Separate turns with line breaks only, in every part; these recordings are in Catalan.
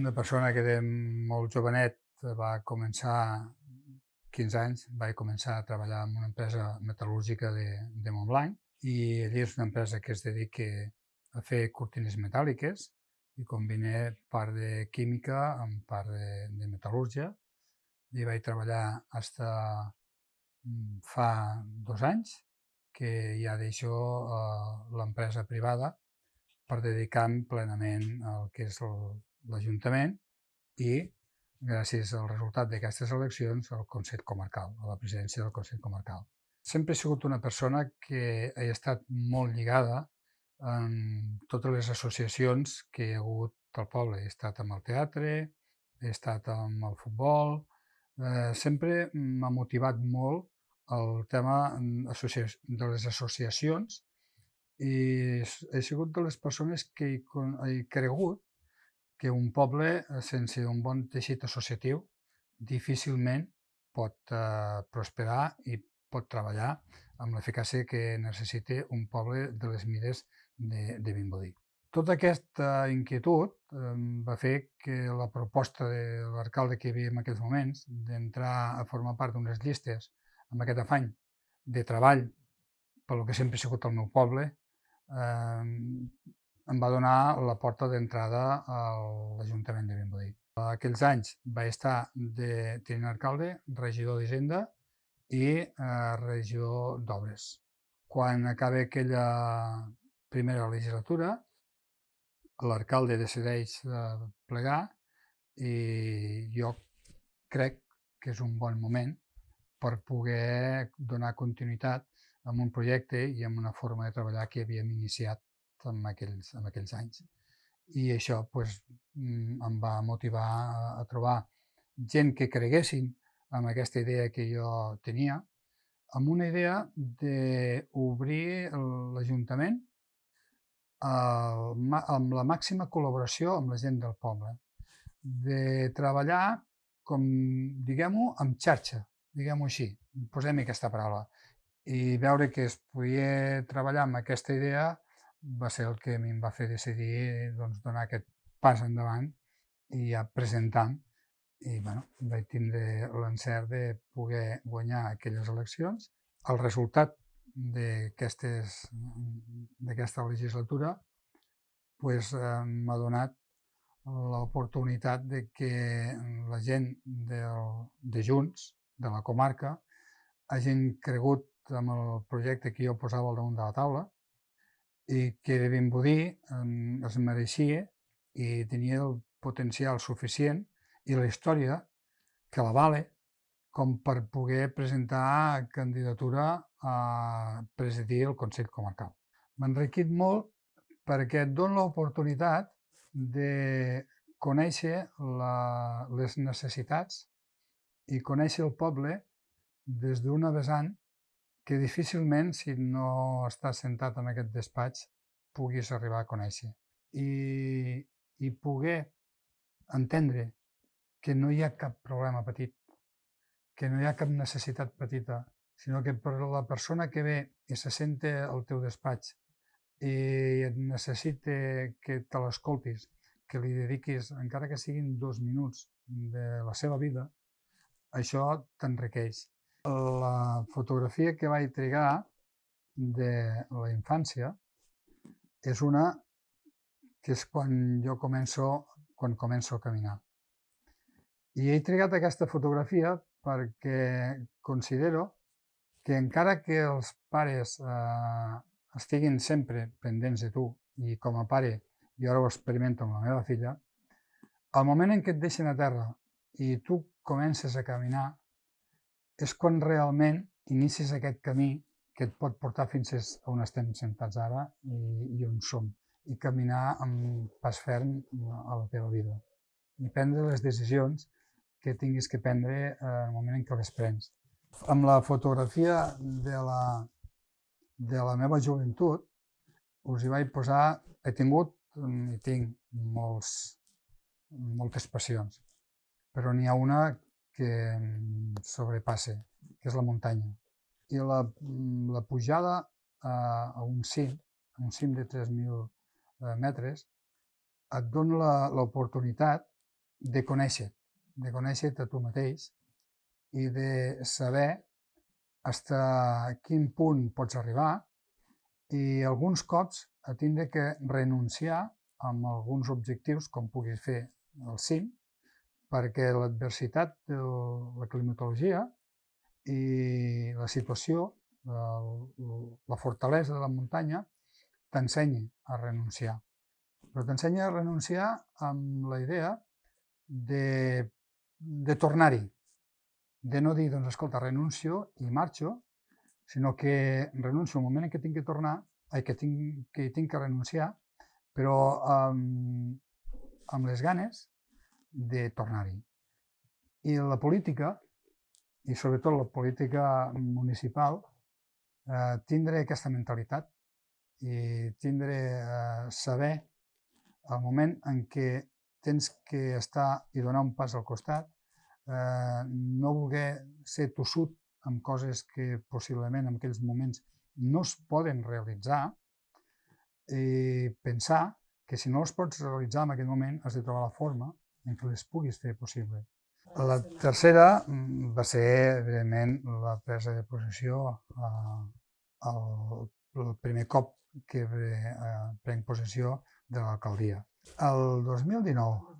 Una persona que de molt jovenet va començar 15 anys, vaig començar a treballar en una empresa metal·lúrgica de Montblanc i allí és una empresa que es dedica a fer cortines metàl·liques i combina part de química amb part de metal·lúrgia. I vaig treballar fins fa 2 anys, que ja deixo l'empresa privada per dedicar-me plenament al que és l'Ajuntament i, gràcies al resultat d'aquestes eleccions, al Consell Comarcal, a la presidència del Consell Comarcal. Sempre he sigut una persona que he estat molt lligada en totes les associacions que hi ha hagut al poble. He estat amb el teatre, he estat amb el futbol, sempre m'ha motivat molt el tema de les associacions i he sigut de les persones que he cregut que un poble sense un bon teixit associatiu difícilment pot prosperar i pot treballar amb l'eficàcia que necessita un poble de les mides de Vimbodí. Tota aquesta inquietud va fer que la proposta de l'alcalde que hi havia en aquells moments d'entrar a formar part d'unes llistes amb aquest afany de treball pel que sempre ha sigut el meu poble em va donar la porta d'entrada a l'Ajuntament de Vimbodí. Aquells anys vaig estar de tinent alcalde, regidor d'Hisenda i regidor d'Obres. Quan acaba aquella primera legislatura, l'alcalde decideix plegar i jo crec que és un bon moment per poder donar continuïtat a un projecte i a una forma de treballar que havíem iniciat en aquells anys. I això em va motivar a trobar gent que creguessin en aquesta idea que jo tenia, amb una idea d'obrir l'Ajuntament amb la màxima col·laboració amb la gent del poble, de treballar com, diguem-ho, amb xarxa, diguem-ho així, posem-hi aquesta paraula, i veure que es podia treballar amb aquesta idea va ser el que a mi em va fer decidir donar aquest pas endavant i ja presentar-me. I vaig tindre l'encert de poder guanyar aquelles eleccions. El resultat d'aquesta legislatura m'ha donat l'oportunitat de que la gent de Junts, de la comarca, hagin cregut en el projecte que jo posava al damunt de la taula i que de Vimbodí es mereixia i tenia el potencial suficient i la història que l'avala com per poder presentar candidatura a presidir el Consell Comarcal. M'ha enriquit molt perquè et dona l'oportunitat de conèixer les necessitats i conèixer el poble des d'una vessant que difícilment, si no estàs sentat en aquest despatx, puguis arribar a conèixer. I poder entendre que no hi ha cap problema petit, que no hi ha cap necessitat petita, sinó que per la persona que ve i se senta al teu despatx i et necessita que te l'escoltis, que li dediquis, encara que siguin 2 minuts de la seva vida, això t'enriqueix. La fotografia que vaig trigar de la infància és una que és quan començo a caminar. I he trigat aquesta fotografia perquè considero que encara que els pares estiguin sempre pendents de tu, i com a pare jo ara ho experimento amb la meva filla, al moment en què et deixen a terra i tu comences a caminar és quan realment inicis aquest camí que et pot portar fins a on estem sentats ara i on som, i caminar amb pas ferm a la teva vida i prendre les decisions que tinguis que prendre en el moment en què les prens. Amb la fotografia de la meva joventut us hi vaig posar, he tingut i tinc moltes passions, però n'hi ha una que em sobrepassa, que és la muntanya. I la pujada a un cim de 3.000 metres, et dona l'oportunitat de conèixer-te a tu mateix i de saber fins a quin punt pots arribar i alguns cops a tindre que renunciar a alguns objectius com puguis fer al cim, perquè l'adversitat de la climatologia i la situació, la fortalesa de la muntanya, t'ensenya a renunciar. Però t'ensenya a renunciar amb la idea de tornar-hi, de no dir, doncs, escolta, renuncio i marxo, sinó que renuncio al moment en què tinc que tornar, que tinc que renunciar, però amb les ganes de tornar-hi. I la política, i sobretot la política municipal, tindre aquesta mentalitat i saber el moment en què tens que estar i donar un pas al costat, no voler ser tossut amb coses que possiblement en aquells moments no es poden realitzar i pensar que si no els pots realitzar en aquell moment has de trobar la forma en què les puguis fer possible. La tercera va ser, evidentment, la presa de possessió el primer cop que prenc possessió de l'alcaldia. El 2019.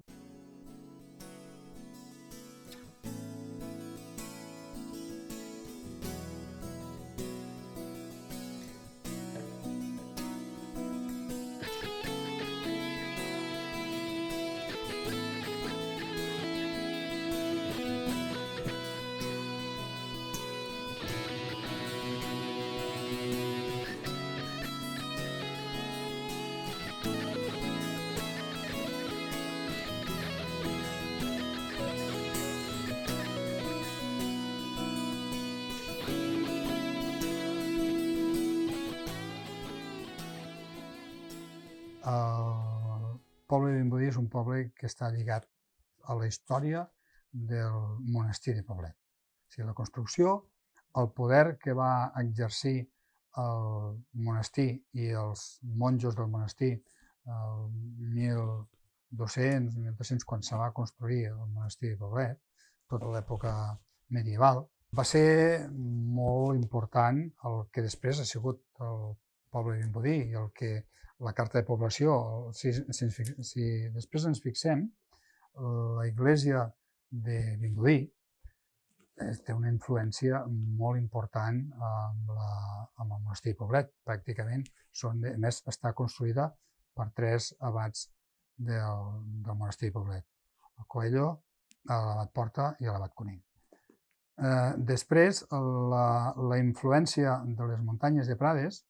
El poble de Vimbodí és un poble que està lligat a la història del monestir de Poblet. O sigui, la construcció, el poder que va exercir el monestir i els monjos del monestir el 1200, 1300, quan se va construir el monestir de Poblet, tota l'època medieval, va ser molt important el que després ha sigut el poble de Vimbodí i el que la carta de població. Si després ens fixem, la església de Vimbodí té una influència molt important amb el monestir de Poblet. Pràcticament, a més, està construïda per 3 abats del monestir de Poblet: el Coello, l'abat Porta i l'abat Conill. Després, la influència de les muntanyes de Prades,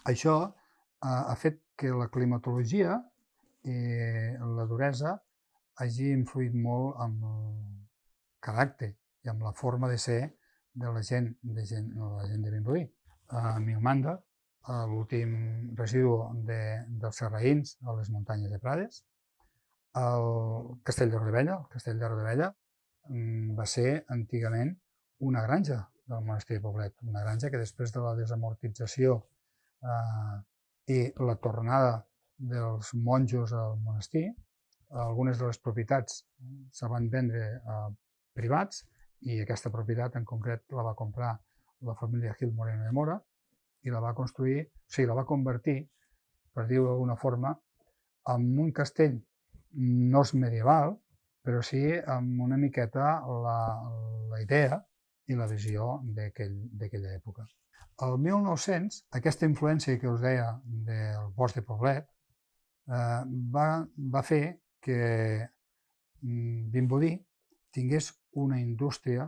això ha fet que la climatologia i la duresa hagi influït molt amb el caràcter i amb la forma de ser de la gent de Vimbodí. A Milmanda, l'últim residu dels sarraïns a les muntanyes de Prades, el Castell de Rodevella. El Castell de Rodevella va ser antigament una granja del monestir de Poblet, una granja que després de la desamortització i la tornada dels monjos al monestir, algunes de les propietats se van vendre a privats i aquesta propietat en concret la va comprar la família Gil Moreno de Mora i la va construir, o sigui, la va convertir, per dir-ho d'alguna forma, en un castell no és medieval, però sí amb una miqueta la idea i la visió d'aquella època. El 1900, aquesta influència que us deia del bosc de Poblet va fer que Vimbodí tingués una indústria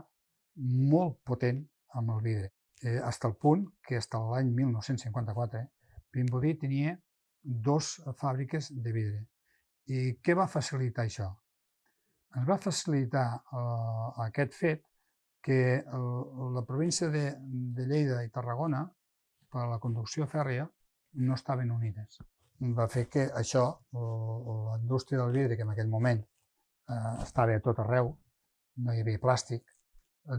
molt potent amb el vidre, fins al punt que fins a l'any 1954 Vimbodí tenia 2 fàbriques de vidre. I què va facilitar això? Ens va facilitar aquest fet que la província de Lleida i Tarragona, per a la conducció fèrria, no estaven unides. Va fer que això, la indústria del vidre, que en aquell moment estava a tot arreu, no hi havia plàstic,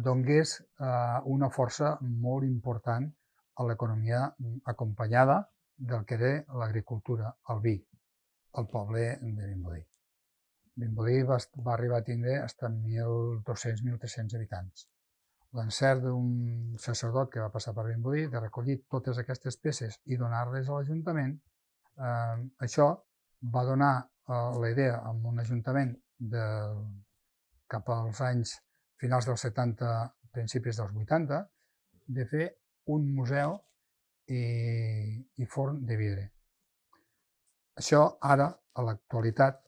donés una força molt important a l'economia, acompanyada del que era l'agricultura, el vi, al poble de Vimbodí. Vimbodí va arribar a tindre fins a 1.200-1.300 habitants. L'encert d'un sacerdot que va passar per Vimbodí de recollir totes aquestes peces i donar-les a l'Ajuntament, això va donar la idea a un ajuntament cap als anys finals dels 70, principis dels 80, de fer un museu i forn de vidre. Això ara, a l'actualitat,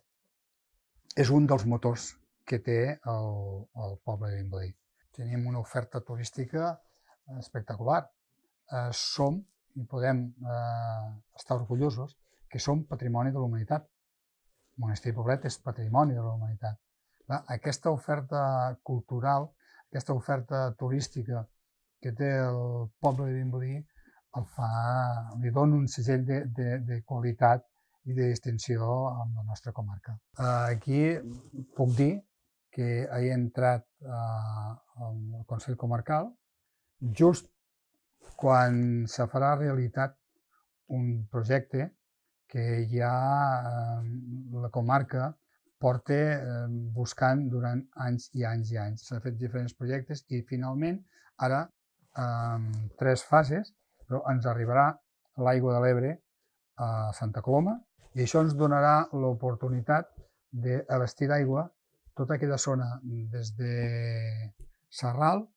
és un dels motors que té el poble de Vimbodí. Tenim una oferta turística espectacular. Som, i podem estar orgullosos, que som patrimoni de la humanitat. El Monestir i Poblet és patrimoni de la humanitat. Aquesta oferta cultural, aquesta oferta turística que té el poble de Vimbodí li dona un segell de qualitat i de distinció amb la nostra comarca. Aquí puc dir que he entrat al Consell Comarcal just quan se farà realitat un projecte que ja la comarca porta buscant durant anys i anys i anys. S'han fet diferents projectes i finalment ara, en 3 fases, però ens arribarà l'aigua de l'Ebre a Santa Coloma i això ens donarà l'oportunitat d'abastir d'aigua tota aquella zona des de Sarral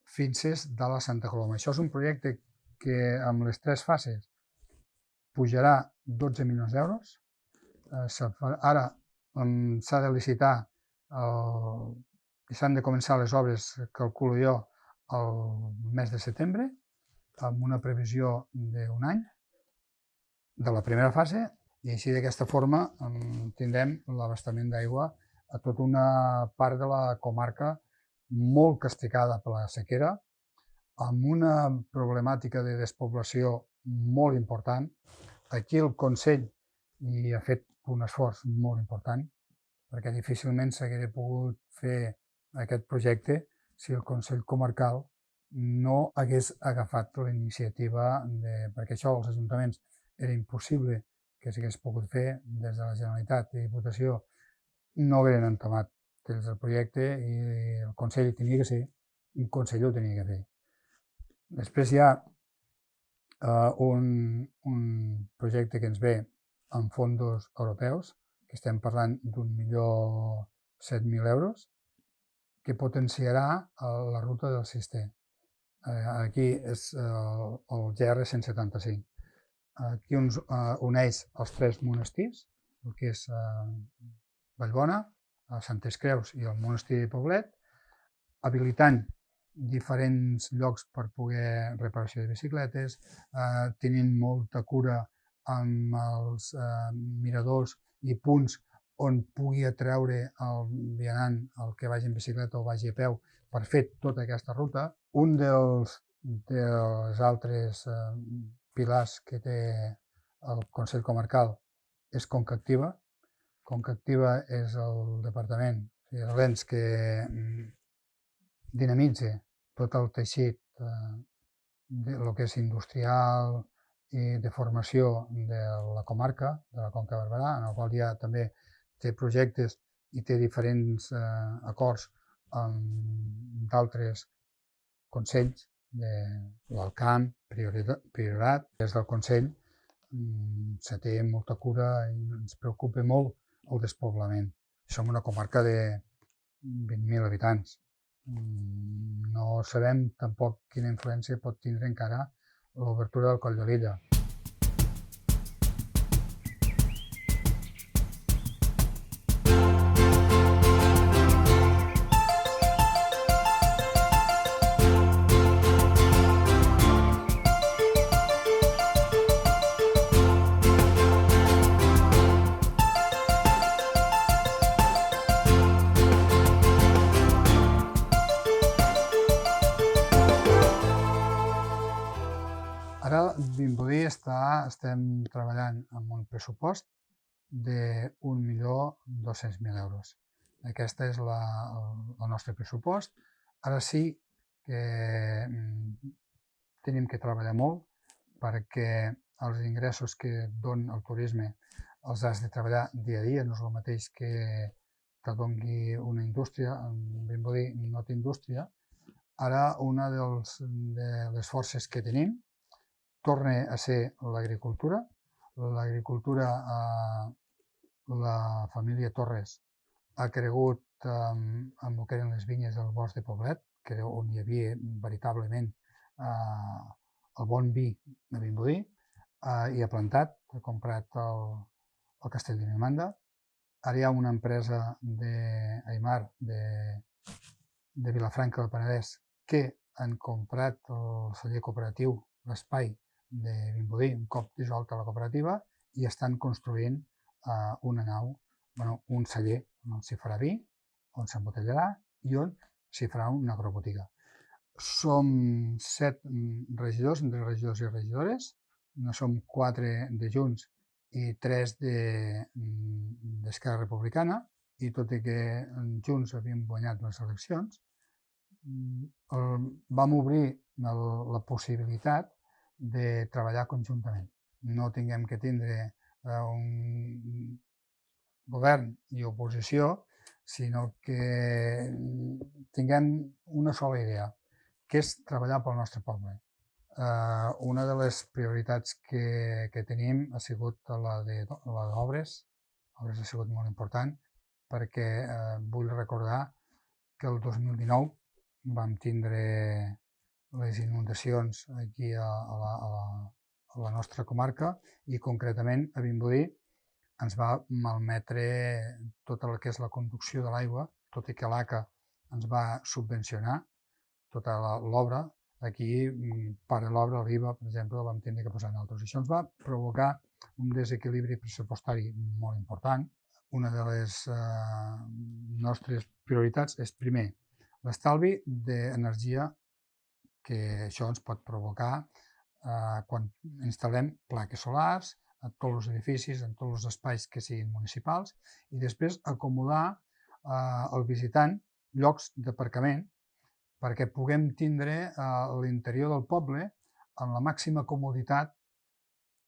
fins a la Santa Coloma. Això és un projecte que amb les 3 fases pujarà 12 milions d'euros. Ara s'ha de licitar i s'han de començar les obres, calculo jo, el mes de setembre, amb una previsió d'un any de la primera fase, i així d'aquesta forma tindrem l'abastament d'aigua a tota una part de la comarca molt castigada per la sequera, amb una problemàtica de despoblació molt important. Aquí el Consell hi ha fet un esforç molt important, perquè difícilment s'hagués pogut fer aquest projecte si el Consell Comarcal no hagués agafat la iniciativa, perquè això als ajuntaments era impossible que s'hagués pogut fer. Des de la Generalitat i Diputació no hagueren entomat el projecte i el Consell hi tenia que ser, un conseller ho tenia que fer. Després hi ha un projecte que ens ve amb fons europeus, que estem parlant d'1.007.000 euros, que potenciarà la ruta del Cister. Aquí és el GR 175. Aquí uneix els 3 monestirs, el que és Vallbona, Santes Creus i el Monestir de Poblet, habilitant diferents llocs per poder reparació de bicicletes, tenint molta cura amb els miradors i punts on pugui atreure el vianant, el que vagi en bicicleta o vagi a peu, per fer tota aquesta ruta. Un dels altres pilars que té el Consell Comarcal és Conca Activa. Conca Activa és el departament, l'ens que dinamitza tot el teixit del que és industrial i de formació de la comarca, de la Conca de Barberà, en el qual ja també té projectes i té diferents acords amb d'altres consells, de l'Alcamp, Priorat. Des del Consell se té molta cura i ens preocupa molt el despoblament. Som una comarca de 20.000 habitants. No sabem tampoc quina influència pot tindre encara l'obertura del Coll de Lilla. Ara Vimbodí estem treballant amb un pressupost de 1.200.000 euros. Aquest és el nostre pressupost. Ara sí que tenim que treballar molt perquè els ingressos que dona el turisme els has de treballar dia a dia, no és el mateix que te doni una indústria, en Vimbodí no té indústria, ara una de les forces que tenim torna a ser l'agricultura. L'agricultura, la família Torres ha cregut amb el que eren les vinyes del bosc de Poblet, que era on hi havia veritablement el bon vi de Vimbodí, i ha plantat, ha comprat el castell de Mimanda. Ara hi ha una empresa d'Aimar, de Vilafranca del Penedès, que han comprat el celler cooperatiu, l'espai de Vimbodí, un cop dissolta la cooperativa, i estan construint una nau, un celler on s'hi farà vi, on s'embotellarà i on s'hi farà una agrobotiga. Som 7 regidors, entre regidors i regidores, som 4 de Junts i 3 d'Esquerra Republicana, i tot i que Junts havíem guanyat les eleccions, vam obrir la possibilitat de treballar conjuntament. No tinguem que tindre un govern i oposició, sinó que tinguem una sola idea, que és treballar pel nostre poble. Una de les prioritats que tenim ha sigut la d'obres. Obres ha sigut molt important perquè vull recordar que el 2019 vam tindre les inundacions aquí a la nostra comarca i concretament a Vimbodí ens va malmetre tot el que és la conducció de l'aigua, tot i que l'ACA ens va subvencionar tota l'obra. Aquí, part de l'obra, l'IVA, per exemple, la vam tenir que posar nosaltres. Això ens va provocar un desequilibri pressupostari molt important. Una de les nostres prioritats és, primer, l'estalvi d'energia que això ens pot provocar quan instal·lem plaques solars a tots els edificis, en tots els espais que siguin municipals, i després acomodar al visitant llocs d'aparcament perquè puguem tindre l'interior del poble amb la màxima comoditat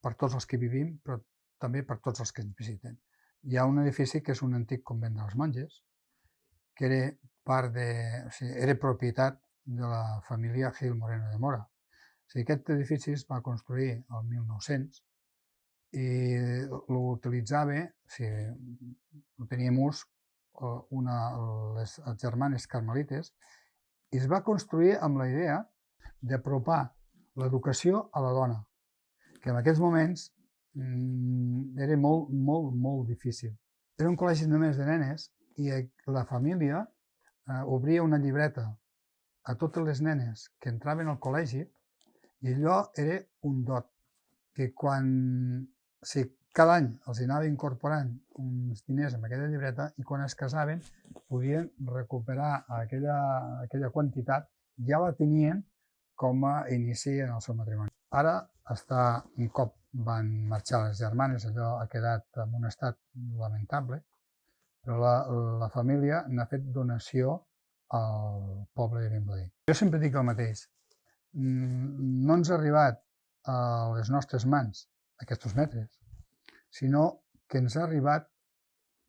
per tots els que vivim, però també per tots els que ens visiten. Hi ha un edifici que és un antic convent dels monges, que era propietat de la família Gil Moreno de Mora. Aquest edifici es va construir el 1900 i l'utilitzava, ho teníem ús, les germanes carmelites, i es va construir amb la idea d'apropar l'educació a la dona, que en aquests moments era molt, molt, molt difícil. Era un col·legi només de nenes i la família obria una llibreta a totes les nenes que entraven al col·legi i allò era un dot, que cada any els anava incorporant uns diners en aquella llibreta i quan es casaven podien recuperar aquella quantitat, ja la tenien com a inici en el seu matrimoni. Ara, un cop van marxar les germanes, allò ha quedat en un estat lamentable, però la família n'ha fet donació al poble de Vimbodí. Jo sempre dic el mateix, no ens ha arribat a les nostres mans aquests metres, sinó que ens ha arribat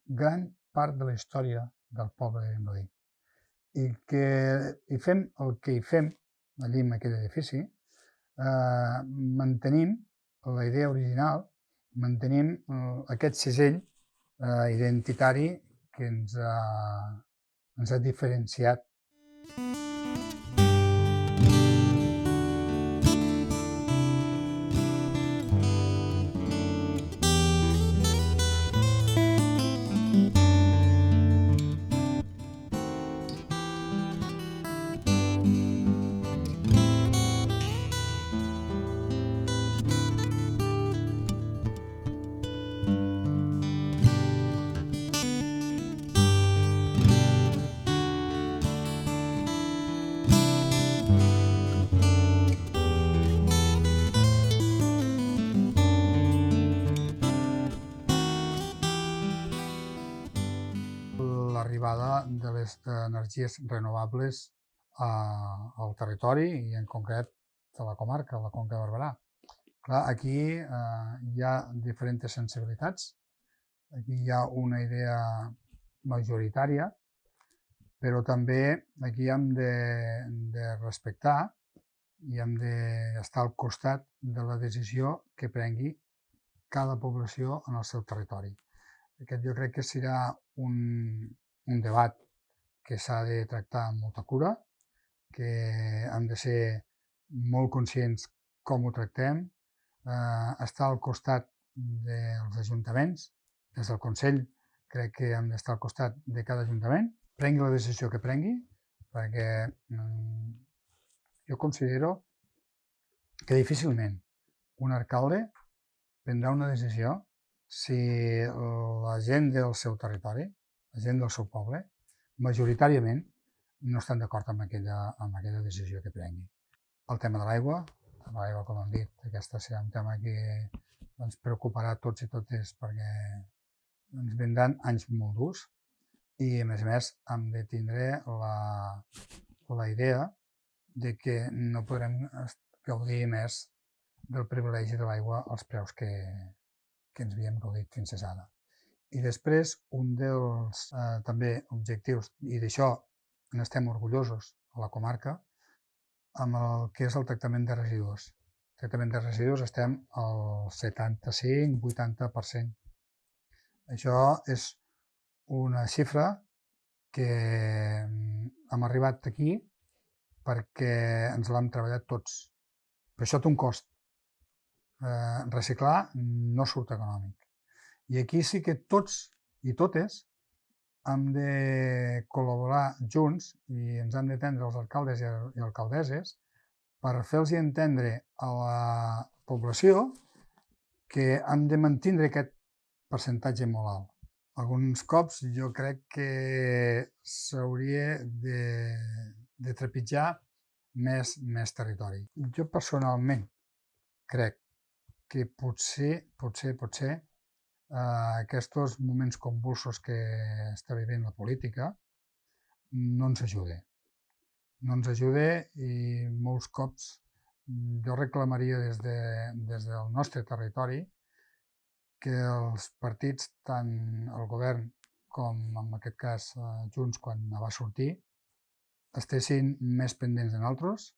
gran part de la història del poble de Vimbodí. I que fem el que hi fem allí en aquell edifici, mantenim la idea original, mantenim aquest segell identitari que ens ha diferenciat. L'arribada de les energies renovables al territori i en concret a la comarca, a la Conca de Barberà. Clar, aquí hi ha diferents sensibilitats. Aquí hi ha una idea majoritària, però també aquí hem de respectar i hem d'estar al costat de la decisió que prengui cada població en el seu territori. Aquest jo crec que serà un debat que s'ha de tractar amb molta cura, que hem de ser molt conscients com ho tractem, estar al costat dels ajuntaments. Des del Consell crec que hem d'estar al costat de cada ajuntament, prengui la decisió que prengui, perquè jo considero que difícilment un alcalde prendrà una decisió si la gent del seu territori, la gent del seu poble, majoritàriament no estan d'acord amb aquella decisió que prengui. El tema de l'aigua, com hem dit, aquesta serà un tema que ens preocuparà a tots i totes perquè ens vindran anys molt durs i, a més, hem de tindre la idea de que no podrem gaudir més del privilegi de l'aigua als preus que ens havíem gaudit fins ara. I després, un dels també objectius, i d'això n'estem orgullosos a la comarca, amb el que és el tractament de residus. El tractament de residus estem al 75-80%. Això és una xifra que hem arribat aquí perquè ens l'hem treballat tots. Però això té un cost. Reciclar no surt econòmic. I aquí sí que tots i totes hem de col·laborar junts i ens han d'entendre els alcaldes i alcaldesses per fer-los entendre a la població que hem de mantenir aquest percentatge molt alt. Alguns cops jo crec que s'hauria de trepitjar més territori. Jo personalment crec que potser aquests moments convulsos que està vivint la política no ens ajuda. No ens ajuda i molts cops jo reclamaria des del nostre territori que els partits, tant el govern com en aquest cas Junts quan va sortir, estessin més pendents de nosaltres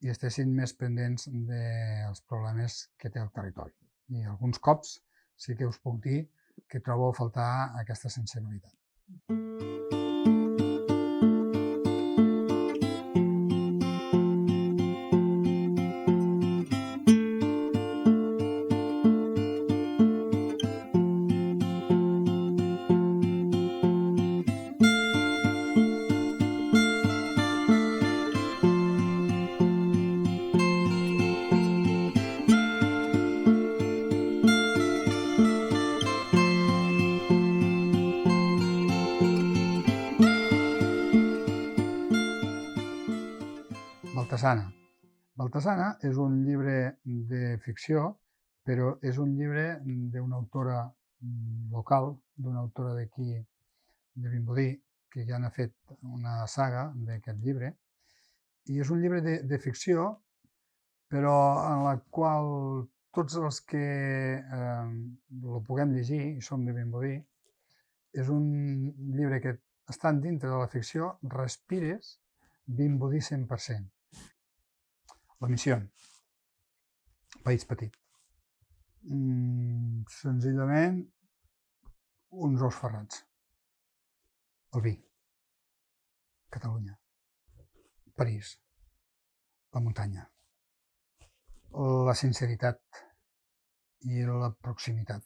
i estessin més pendents dels problemes que té el territori. I alguns cops sí que us puc dir que trobo a faltar aquesta sensibilitat. Baltasana. Baltasana és un llibre de ficció, però és un llibre d'una autora local, d'una autora d'aquí, de Vimbodí, que ja n'ha fet una saga d'aquest llibre. I és un llibre de ficció, però en la qual tots els que el puguem llegir, i som de Vimbodí, és un llibre que, estant dintre de la ficció, respires Vimbodí 100%. La missió. País petit. Senzillament, uns ous ferrats. El vi. Catalunya. París. La muntanya. La sinceritat i la proximitat.